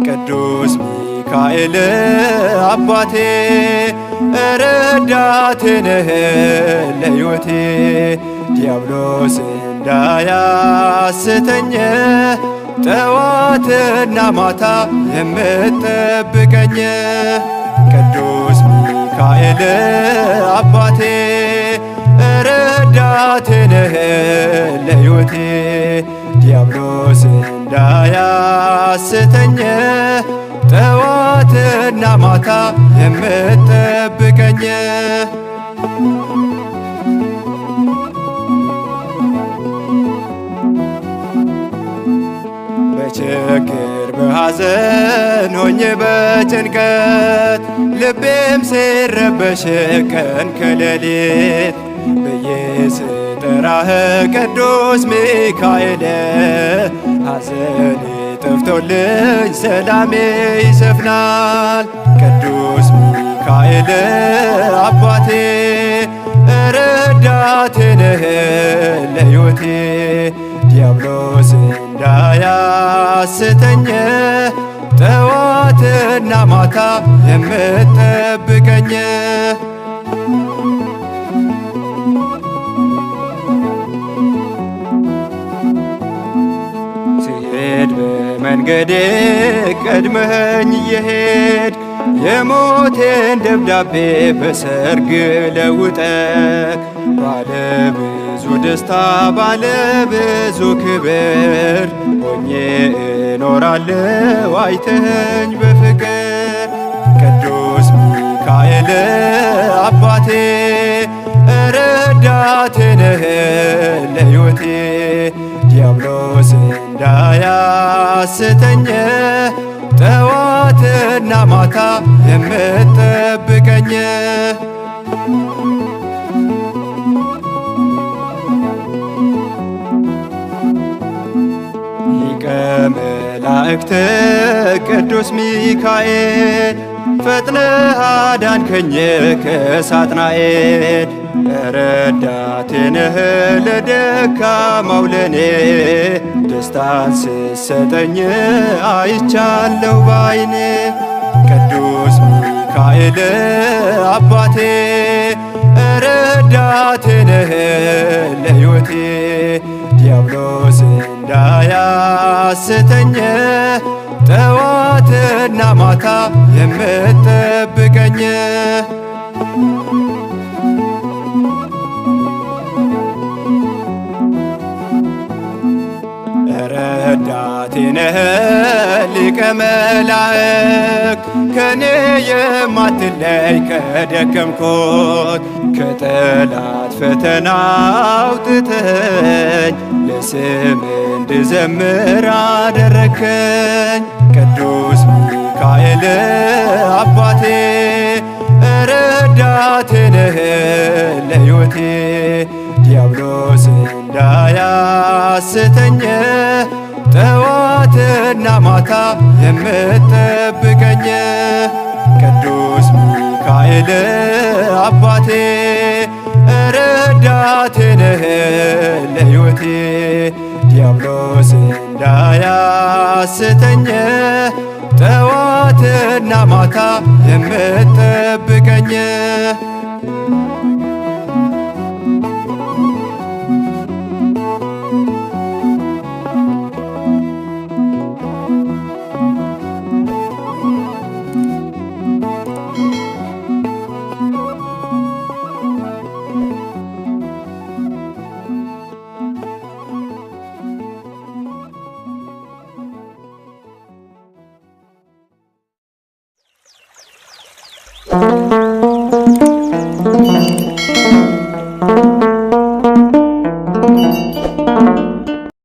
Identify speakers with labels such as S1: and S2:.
S1: ቅዱስ ሚካኤል አባቴ ረዳቴ ነህ ለሕይወቴ ዲያብሎስ እንዳያስተኝ ጠዋትና ማታ የምትጠብቀኝ ቅዱስ ሚካኤል አባቴ ረዳቴ ነህ ለሕይወቴ ዲያብሎስ እንዳያስተኝ ጠዋትና ማታ የምትጠብቀኝ በችግር በሐዘን ሆኜ በጭንቀት ልቤም ሲረበሽ ቀን ከሌሊት ብዬ ስጠራህ ቅዱስ ሚካኤል ሐዘኔ ጠፍቶልኝ ሰላሜ ይሰፍናል። ቅዱስ ሚካኤል አባቴ ረዳቴ ነህ ለሕይወቴ ዲያብሎስ እንዳያስተኝ ጠዋትና ማታ የምትጠብቀኝ ስሄድ በመንገዴ ቀድመኸኝ እየሄድ የሞቴን ደብዳቤ በሰርግ ለውጠህ ባለ ብዙ ደስታ ባለ ብዙ ክብር ሆኜ እኖራለሁ አይተኸኝ በፍቅር ቅዱስ ሚካኤል አባቴ ረዳቴ ነህ ለሕይወቴ ዲያብሎስ እንዳያስተኝ ጠዋትና ማታ የምትጠብቀኝ ሊቀ መላእክት ቅዱስ ሚካኤል ፈጥነህ አዳንከኝ ከሳጥናኤል ረዳቴ ነህ ለደካማው ለኔ ደስታን ስትሰጠኝ አይቻለሁ ባይኔ ቅዱስ ሚካኤል አባቴ ረዳቴ ነህ ለሕይወቴ ዲያብሎስ እንዳያስተኝ ጠዋትና ማታ የምትጠብቀኝ ረዳቴ ነህ ሊቀ መላእክት ከኔ የማትለይ ከደከምኩት ከጠላት ፈተና አውጥተኝ ለስም እንድዘምር አደረከኝ ቅዱስ ሚካኤል አባቴ ረዳቴ ነህ ለሕይወቴ ዲያብሎስ እንዳያስተኝ ጠዋትና ማታ የምትጠብቀኝ ቅዱስ ሚካኤል አባቴ ረዳቴ ነህ ለሕይወቴ ዲያብሎስ እንዳያስተኝ ጠዋትና ማታ የምትጠብቀኝ
S2: Thank you.